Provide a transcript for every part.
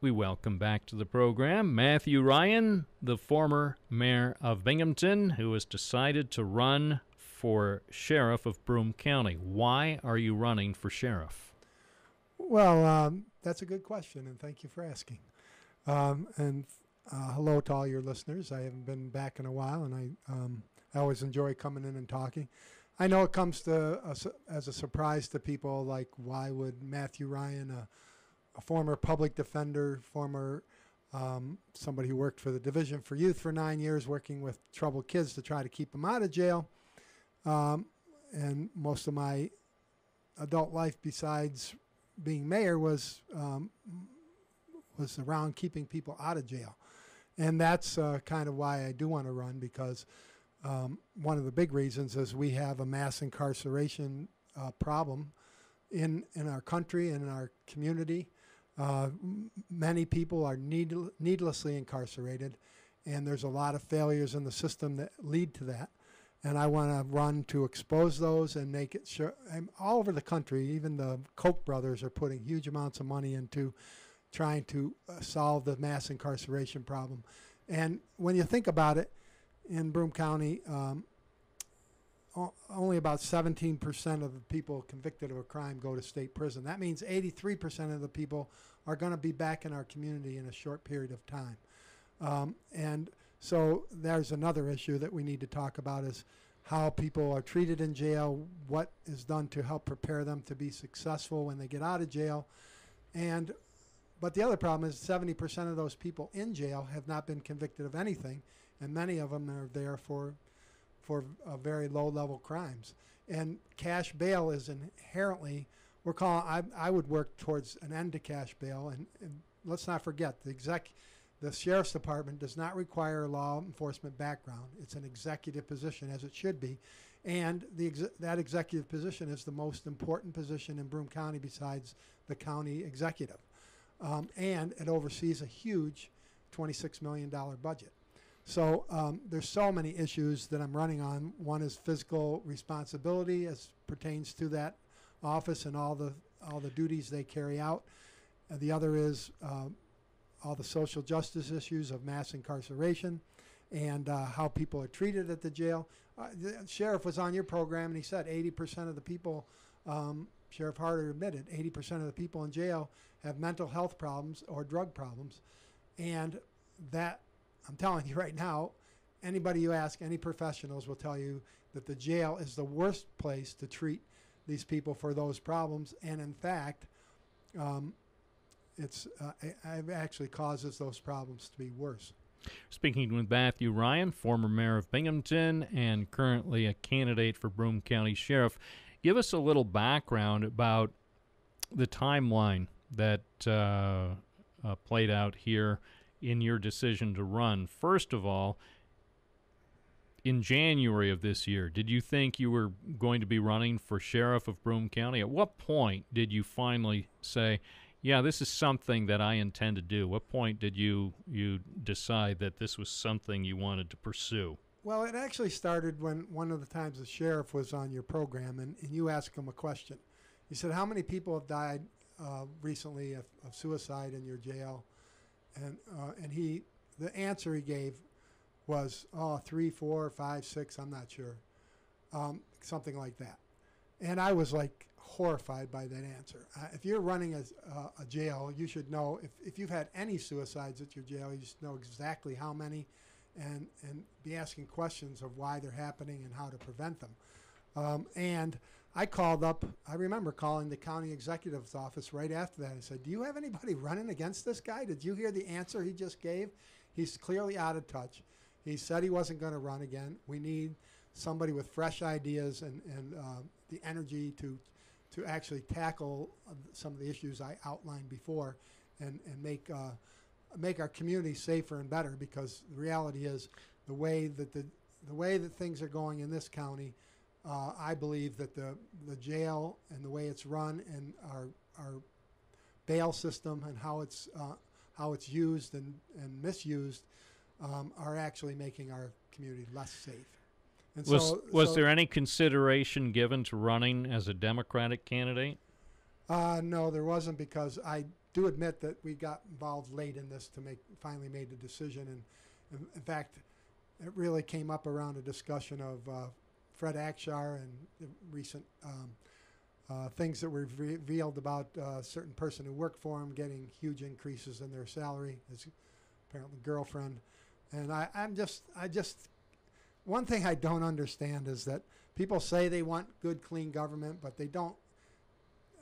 We welcome back to the program Matthew Ryan, the former mayor of Binghamton, who has decided to run for sheriff of Broome County. Why are you running for sheriff? Well, that's a good question, and thank you for asking. And hello to all your listeners. I haven't been back in a while, and I always enjoy coming in and talking. I know it comes as a surprise to people, like, why would Matthew Ryan, a former public defender, former somebody who worked for the Division for Youth for 9 years, working with troubled kids to try to keep them out of jail. And most of my adult life, besides being mayor, was around keeping people out of jail. And that's kind of why I do want to run, because one of the big reasons is we have a mass incarceration problem in our country and in our community. Many people are needlessly incarcerated, and there's a lot of failures in the system that lead to that. And I want to run to expose those and make it sure. All over the country, even the Koch brothers are putting huge amounts of money into trying to solve the mass incarceration problem. And when you think about it, in Broome County, only about 17% of the people convicted of a crime go to state prison. That means 83% of the people are going to be back in our community in a short period of time. And so there's another issue that we need to talk about, is how people are treated in jail, what is done to help prepare them to be successful when they get out of jail. But the other problem is 70% of those people in jail have not been convicted of anything, and many of them are there for very low-level crimes. And cash bail is inherently, I would work towards an end to cash bail. And let's not forget, the Sheriff's Department does not require a law enforcement background. It's an executive position, as it should be. And that executive position is the most important position in Broome County besides the county executive. And it oversees a huge $26 million budget. So there's so many issues that I'm running on. One is fiscal responsibility as pertains to that office and all the duties they carry out. The other is all the social justice issues of mass incarceration and how people are treated at the jail. The sheriff was on your program, and he said 80% of the people, Sheriff Harder admitted, 80% of the people in jail have mental health problems or drug problems. And that, I'm telling you right now, anybody you ask, any professionals will tell you that the jail is the worst place to treat these people for those problems. And in fact, it actually causes those problems to be worse. Speaking with Matthew Ryan, former mayor of Binghamton and currently a candidate for Broome County Sheriff, give us a little background about the timeline that played out here in your decision to run. First of all, in January of this year, did you think you were going to be running for sheriff of Broome County? At what point did you finally say, yeah, this is something that I intend to do? What point did you decide that this was something you wanted to pursue? Well, it actually started when one of the times the sheriff was on your program, and you asked him a question. You said, how many people have died recently of suicide in your jail? And the answer he gave was, 3, 4, 5, 6, I'm not sure, something like that. And I was like horrified by that answer. If you're running a jail, you should know, if you've had any suicides at your jail, you should know exactly how many, and be asking questions of why they're happening and how to prevent them. And I remember calling the county executive's office right after that and said, do you have anybody running against this guy? Did you hear the answer he just gave? He's clearly out of touch. He said he wasn't going to run again. We need somebody with fresh ideas and the energy to actually tackle some of the issues I outlined before and make our community safer and better, because the reality is the way that things are going in this county, I believe that the jail and the way it's run and our bail system and how it's used and misused are actually making our community less safe. And was there any consideration given to running as a Democratic candidate? No, there wasn't, because do admit that we got involved late in this to finally made the decision. And in fact, it really came up around a discussion of Fred Akshar and the recent things that were revealed about a certain person who worked for him getting huge increases in their salary, his apparently girlfriend. And I just one thing I don't understand is that people say they want good, clean government, but they don't.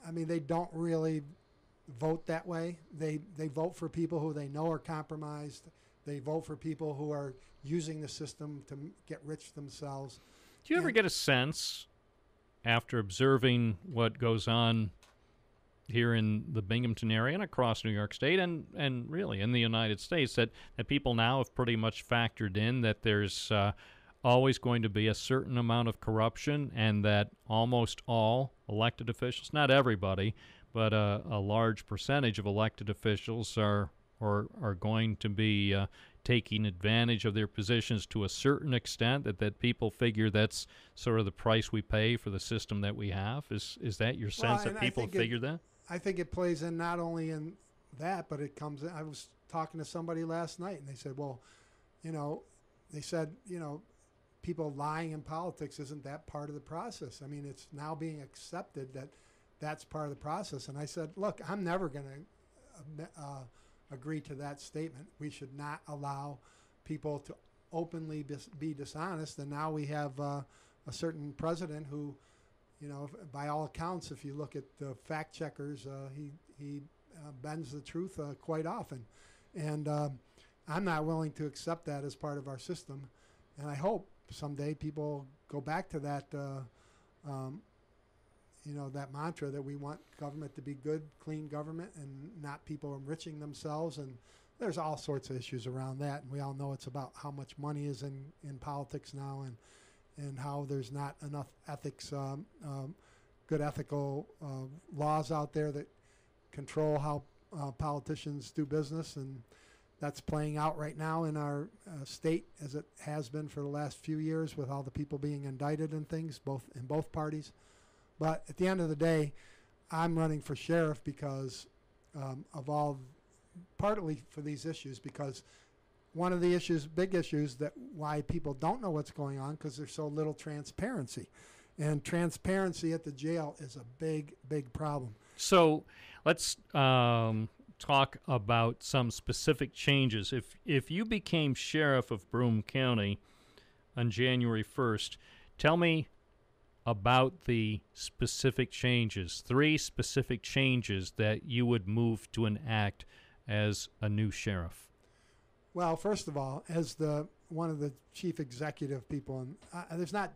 I mean, they don't really vote that way. They vote for people who they know are compromised. They vote for people who are using the system to get rich themselves. Do you ever get a sense, after observing what goes on here in the Binghamton area and across New York State and really in the United States, that people now have pretty much factored in that there's always going to be a certain amount of corruption, and that almost all elected officials, not everybody, but a large percentage of elected officials are going to be taking advantage of their positions to a certain extent, that people figure that's sort of the price we pay for the system that we have? Is that your sense that people figure that? I think it plays in not only in that, but it comes in. I was talking to somebody last night, and they said, well, people lying in politics, isn't that part of the process? I mean, it's now being accepted that that's part of the process. And I said, look, I'm never going to agree to that statement. We should not allow people to openly be dishonest. And now we have a certain president who, by all accounts, if you look at the fact checkers, he bends the truth quite often. And I'm not willing to accept that as part of our system. And I hope someday people go back to that, that mantra that we want government to be good, clean government, and not people enriching themselves. And there's all sorts of issues around that. And we all know it's about how much money is in politics now, and how there's not enough ethics, good ethical laws out there that control how politicians do business. And that's playing out right now in our state, as it has been for the last few years, with all the people being indicted and things, in both parties. But at the end of the day, I'm running for sheriff because partly for these issues, because one of the big issues that why people don't know what's going on, because there's so little transparency. And transparency at the jail is a big, big problem. So let's talk about some specific changes. If you became sheriff of Broome County on January 1st, tell me about the specific changes, 3 specific changes that you would move to enact as a new sheriff. Well, first of all, as one of the chief executive people, and there's not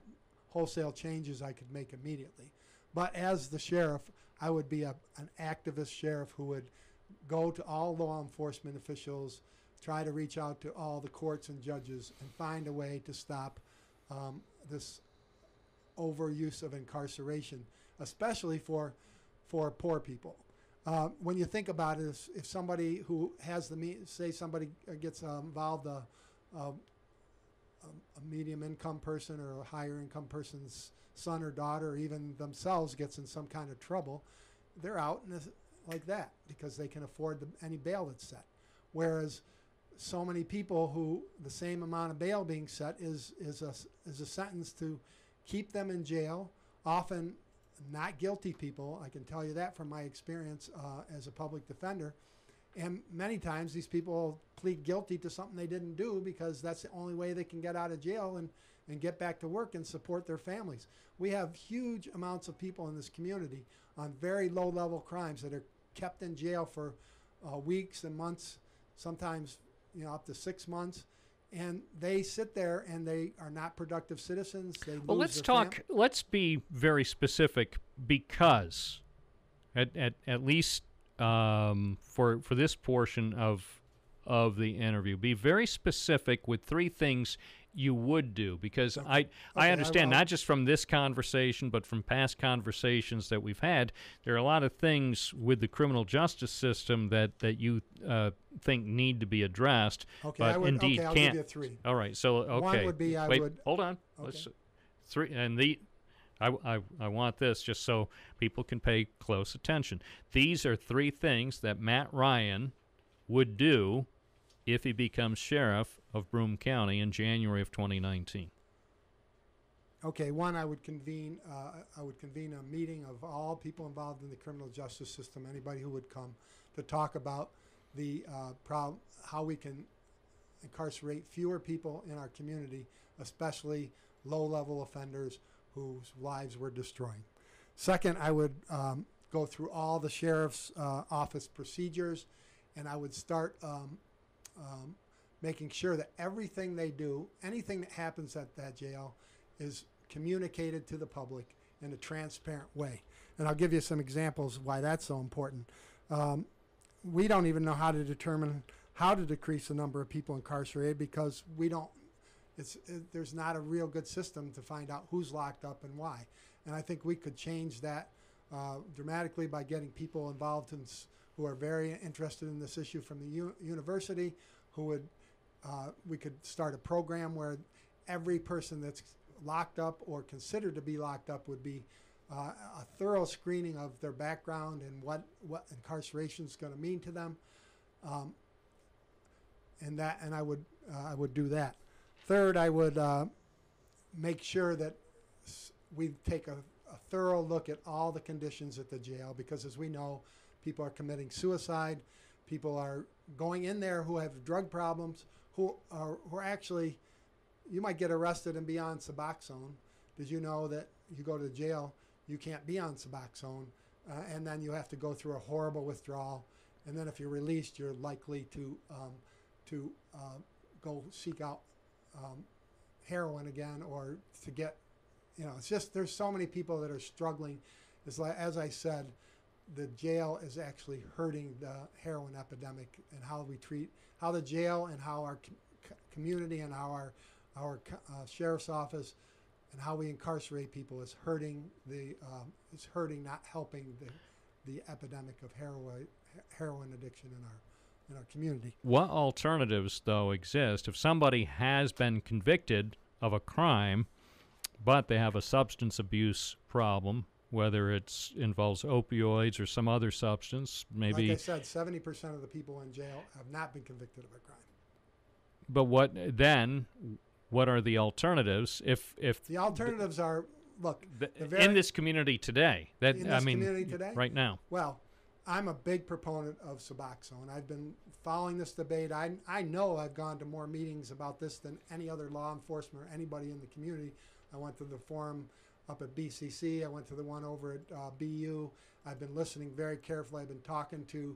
wholesale changes I could make immediately, but as the sheriff, I would be an activist sheriff who would go to all law enforcement officials, try to reach out to all the courts and judges, and find a way to stop this overuse of incarceration, especially for poor people. When you think about it, if somebody who has say somebody gets involved, a medium income person or a higher income person's son or daughter, or even themselves, gets in some kind of trouble, they're out like that because they can afford any bail that's set. Whereas so many people who the same amount of bail being set is a sentence to keep them in jail, often not guilty people. I can tell you that from my experience as a public defender. And many times these people plead guilty to something they didn't do because that's the only way they can get out of jail and get back to work and support their families. We have huge amounts of people in this community on very low-level crimes that are kept in jail for weeks and months, sometimes up to 6 months. And they sit there and they are not productive citizens. Well, let's be very specific, because at least for this portion of the interview, be very specific with 3 things you would do, because I understand, not just from this conversation, but from past conversations that we've had, there are a lot of things with the criminal justice system that you think need to be addressed, but indeed can't. I'll give you 3. All right, so okay. One would be Wait, hold on. Okay. Let's 3, and I want this just so people can pay close attention. These are 3 things that Matt Ryan would do if he becomes sheriff of Broome County in January of 2019. Okay, one, I would convene a meeting of all people involved in the criminal justice system, anybody who would come, to talk about the how we can incarcerate fewer people in our community, especially low-level offenders whose lives we're destroying. Second, I would go through all the sheriff's office procedures, and I would start making sure that everything they do, anything that happens at that jail, is communicated to the public in a transparent way. And I'll give you some examples of why that's so important. We don't even know how to determine how to decrease the number of people incarcerated because we don't. There's not a real good system to find out who's locked up and why. And I think we could change that dramatically by getting people involved who are very interested in this issue from the university. We could start a program where every person that's locked up or considered to be locked up would be a thorough screening of their background and what incarceration is going to mean to them, and I would do that. Third, I would make sure that we take a thorough look at all the conditions at the jail, because as we know, people are committing suicide, people are going in there who have drug problems, who are actually, you might get arrested and be on Suboxone. Did you know that you go to jail, you can't be on Suboxone, and then you have to go through a horrible withdrawal, and then if you're released, you're likely to go seek out heroin again, or to get, it's just, there's so many people that are struggling. It's like, as I said, the jail is actually hurting the heroin epidemic, and how the jail and how our community and how our sheriff's office and how we incarcerate people is hurting not helping the epidemic of heroin addiction in our community. What alternatives, though, exist if somebody has been convicted of a crime, but they have a substance abuse problem, whether it involves opioids or some other substance? Maybe, like I said, 70% of the people in jail have not been convicted of a crime. But what are the alternatives? If the alternatives are, look, in this community today, community today, right now. Well, I'm a big proponent of Suboxone. I've been following this debate. I know I've gone to more meetings about this than any other law enforcement or anybody in the community. I went to the forum up at BCC. I went to the one over at BU. I've been listening very carefully. I've been talking to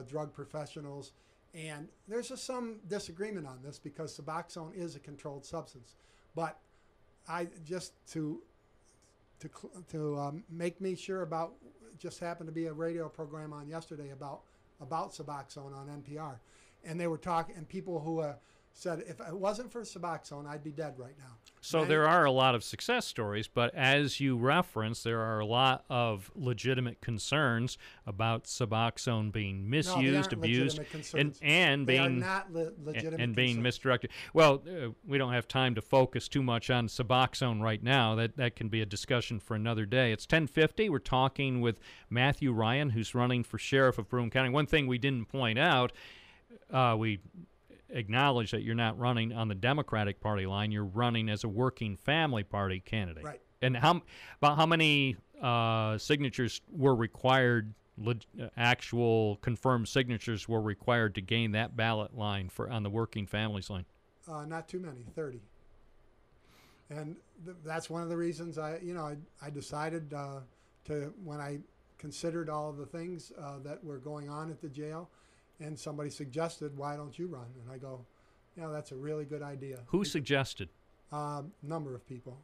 drug professionals. And there's just some disagreement on this because Suboxone is a controlled substance. But I just to make me sure about, just happened to be a radio program on yesterday about Suboxone on NPR, and they were talking, and people who said if it wasn't for Suboxone, I'd be dead right now. So there are a lot of success stories, but as you referenced, there are a lot of legitimate concerns about Suboxone being misused, abused, and being misdirected. Well, we don't have time to focus too much on Suboxone right now. That can be a discussion for another day. It's 10:50. We're talking with Matthew Ryan, who's running for sheriff of Broome County. One thing we didn't point out, we acknowledge that you're not running on the Democratic Party line. You're running as a working family party candidate. Right. And about how many signatures were required, actual confirmed signatures were required to gain that ballot line on the working families line? Not too many, 30. And that's one of the reasons I decided when I considered all of the things that were going on at the jail, and somebody suggested, why don't you run? And I go, that's a really good idea. Who suggested? Number of people.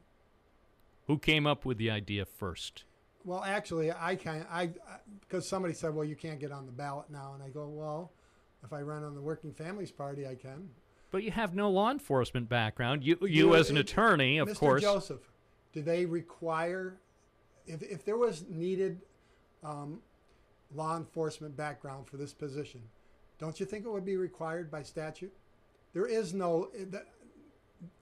Who came up with the idea first? Well, actually, because somebody said, well, you can't get on the ballot now. And I go, well, if I run on the Working Families Party, I can. But you have no law enforcement background. You as an attorney, of course. Mr. Joseph, do they require, if there was needed law enforcement background for this position, don't you think it would be required by statute? There is no,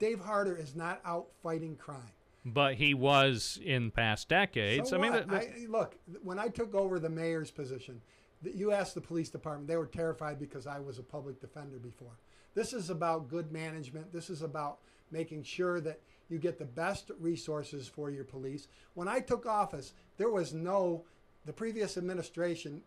Dave Harder is not out fighting crime. But he was in past decades. So I mean, what? Look, when I took over the mayor's position, you asked the police department, they were terrified because I was a public defender before. This is about good management. This is about making sure that you get the best resources for your police. When I took office, there was the previous administration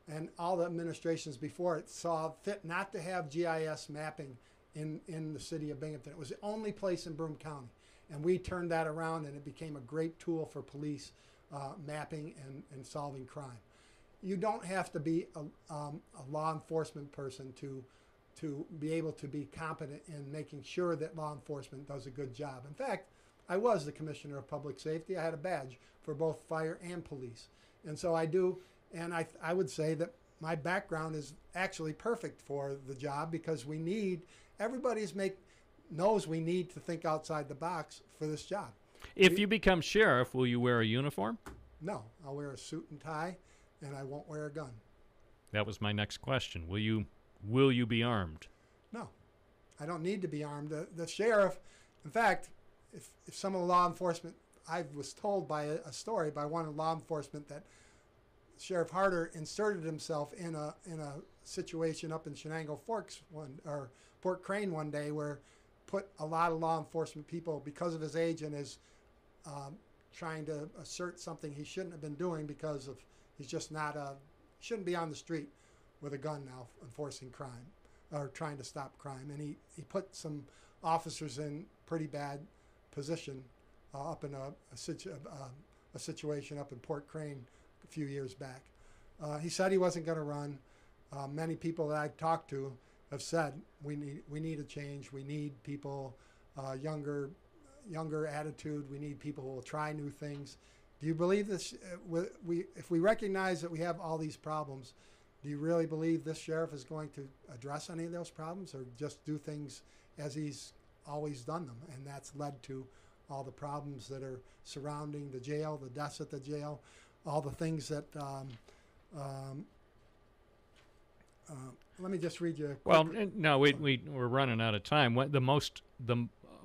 and all the administrations before it saw fit not to have GIS mapping in the city of Binghamton. It was the only place in Broome County. And we turned that around, and it became a great tool for police mapping and solving crime. You don't have to be a law enforcement person to be able to be competent in making sure that law enforcement does a good job. In fact, I was the Commissioner of Public Safety. I had a badge for both fire and police. And so I do, and I would say that my background is actually perfect for the job because everybody knows we need to think outside the box for this job. If you become sheriff, will you wear a uniform? No, I'll wear a suit and tie, and I won't wear a gun. That was my next question. Will you be armed? No, I don't need to be armed. The sheriff, in fact, if some of the law enforcement, I was told by a story by one of the law enforcement that Sheriff Harder inserted himself in a situation up in Shenango Forks Port Crane one day where put a lot of law enforcement people because of his age and his trying to assert something he shouldn't have been doing because of he's just shouldn't be on the street with a gun now enforcing crime or trying to stop crime. And he put some officers in pretty bad position up in a situation up in Port Crane a few years back. He said he wasn't going to run. Many people that I've talked to have said we need a change. We need people younger attitude. We need people who will try new things. Do you believe this? If we recognize that we have all these problems, do you really believe this sheriff is going to address any of those problems, or just do things as he's always done them? And that's led to all the problems that are surrounding the jail, the deaths at the jail, all the things that. Let me just read you. Well, no, we're running out of time. The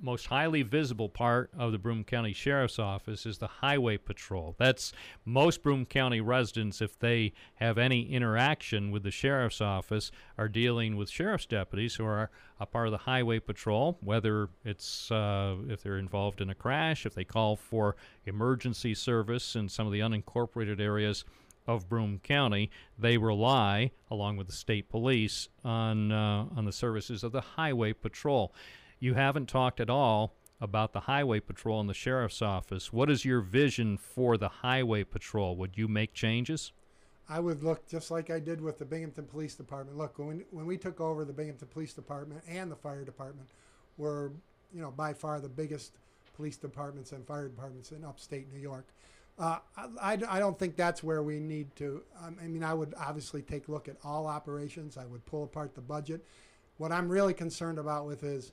most highly visible part of the Broome County Sheriff's Office is the Highway Patrol. That's most Broome County residents, if they have any interaction with the Sheriff's Office, are dealing with Sheriff's deputies who are a part of the Highway Patrol, whether it's if they're involved in a crash, if they call for emergency service in some of the unincorporated areas of Broome County. They rely, along with the state police, on the services of the Highway Patrol. You haven't talked at all about the Highway Patrol and the Sheriff's Office. What is your vision for the Highway Patrol? Would you make changes? I would look just like I did with the Binghamton Police Department. Look, when we took over the Binghamton Police Department and the Fire Department, were by far the biggest police departments and fire departments in upstate New York. I don't think that's where we need to. I mean, I would obviously take a look at all operations. I would pull apart the budget. What I'm really concerned about with is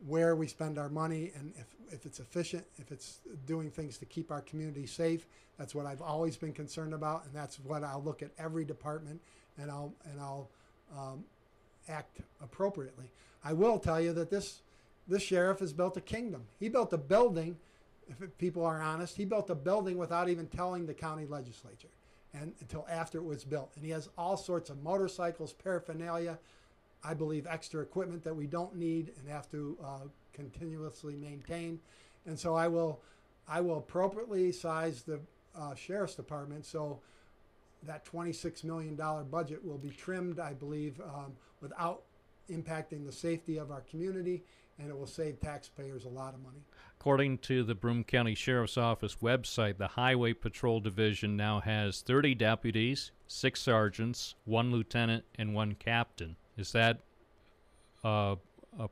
where we spend our money and if it's efficient, if it's doing things to keep our community safe. That's what I've always been concerned about, and that's what I'll look at every department, and I'll act appropriately. I will tell you that this sheriff has built a kingdom. He built a building. If people are honest, he built a building without even telling the county legislature, and until after it was built. And he has all sorts of motorcycles, paraphernalia, I believe extra equipment that we don't need and have to continuously maintain. And so I will appropriately size the sheriff's department so that $26 million budget will be trimmed, I believe, without impacting the safety of our community, and it will save taxpayers a lot of money. According to the Broome County Sheriff's Office website, the Highway Patrol Division now has 30 deputies, 6 sergeants, 1 lieutenant, and 1 captain. Is that a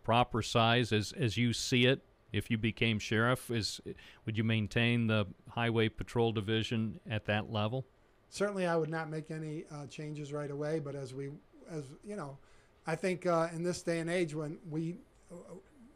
proper size as you see it? If you became sheriff, would you maintain the Highway Patrol Division at that level? Certainly, I would not make any changes right away. But as you know, I think in this day and age when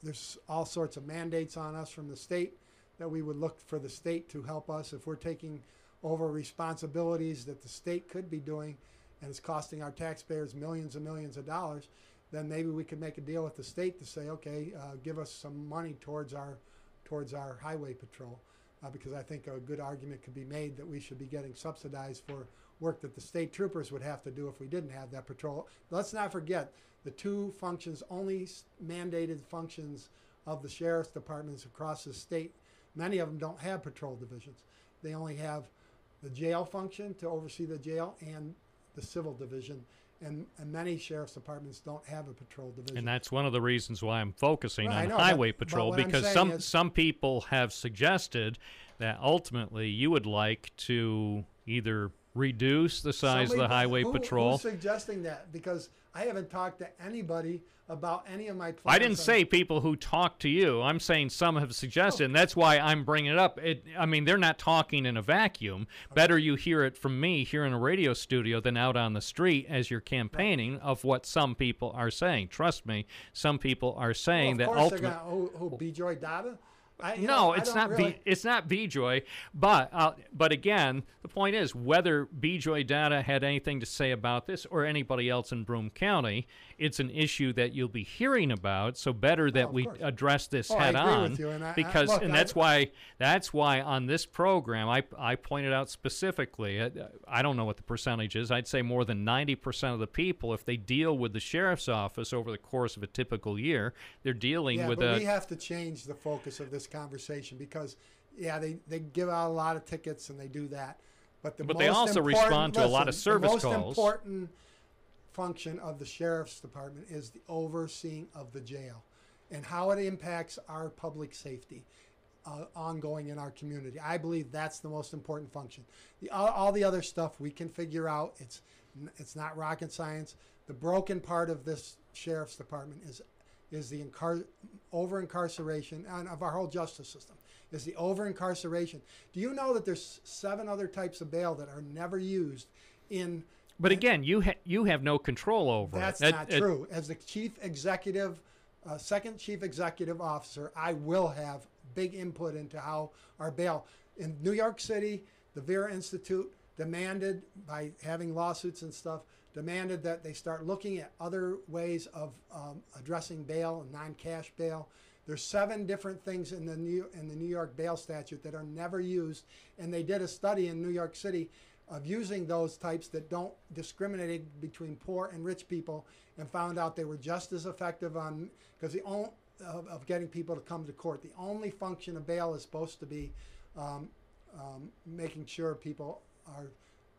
there's all sorts of mandates on us from the state, that we would look for the state to help us. If we're taking over responsibilities that the state could be doing and it's costing our taxpayers millions and millions of dollars, then maybe we could make a deal with the state to say, okay, give us some money towards our towards our highway patrol, because I think a good argument could be made that we should be getting subsidized for work that the state troopers would have to do if we didn't have that patrol. Let's not forget the two functions, only mandated functions of the sheriff's departments across the state. Many of them don't have patrol divisions. They only have the jail function to oversee the jail and the civil division. And many sheriff's departments don't have a patrol division. And that's one of the reasons why I'm focusing on know, highway but patrol, what I'm because saying some people have suggested that ultimately you would like to either reduce the size of the highway patrol. Who's suggesting that? Because I haven't talked to anybody about any of my plans. I didn't say people who talk to you. I'm saying some have suggested, and that's why I'm bringing it up. I mean, they're not talking in a vacuum. Better you hear it from me here in a radio studio than out on the street as you're campaigning of what some people are saying. Trust me, some people are saying that ultimately. B-Joy Dada? It's not B-Joy, but again, the point is whether B-Joy Data had anything to say about this or anybody else in Broome County, it's an issue that you'll be hearing about. So better that we address this head on, because that's why on this program I pointed out specifically. I don't know what the percentage is. I'd say more than 90% of the people, if they deal with the sheriff's office over the course of a typical year, they're dealing with we have to change the focus of this conversation, because they give out a lot of tickets and they do that, but they also respond to a lot of service calls. The most important function of the sheriff's department is the overseeing of the jail and how it impacts our public safety ongoing in our community. I believe that's the most important function. All the other stuff we can figure out. It's not rocket science. The broken part of this sheriff's department is the over-incarceration of our whole justice system, is the over-incarceration. Do you know that there's 7 other types of bail that are never used in... But again, you have no control over it. That's not true. As the chief executive, second chief executive officer, I will have big input into how our bail... In New York City, the Vera Institute demanded, by having lawsuits and stuff, demanded that they start looking at other ways of addressing bail and non-cash bail. There's 7 different things in the New York bail statute that are never used, and they did a study in New York City of using those types that don't discriminate between poor and rich people, and found out they were just as effective on, because of getting people to come to court. The only function of bail is supposed to be making sure people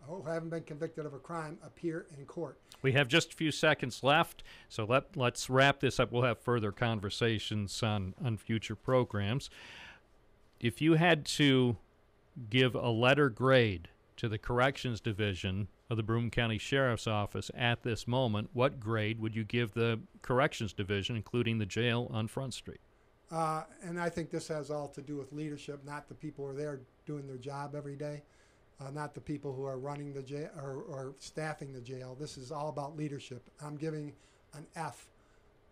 who haven't been convicted of a crime appear in court. We have just a few seconds left, so let's wrap this up. We'll have further conversations on future programs. If you had to give a letter grade to the Corrections Division of the Broome County Sheriff's Office at this moment, what grade would you give the Corrections Division, including the jail on Front Street? And I think this has all to do with leadership, not the people who are there doing their job every day. Not the people who are running the jail or staffing the jail. This is all about leadership. I'm giving an F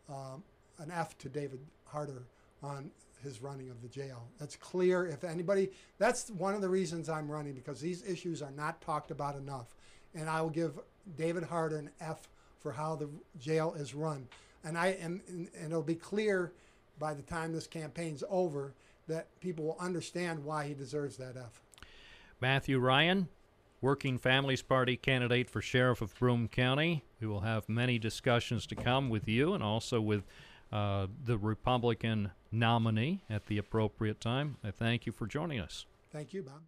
to David Harder on his running of the jail. That's clear. If anybody, that's one of the reasons I'm running, because these issues are not talked about enough. And I will give David Harder an F for how the jail is run. And it'll be clear by the time this campaign's over that people will understand why he deserves that F. Matthew Ryan, Working Families Party candidate for Sheriff of Broome County. We will have many discussions to come with you and also with the Republican nominee at the appropriate time. I thank you for joining us. Thank you, Bob.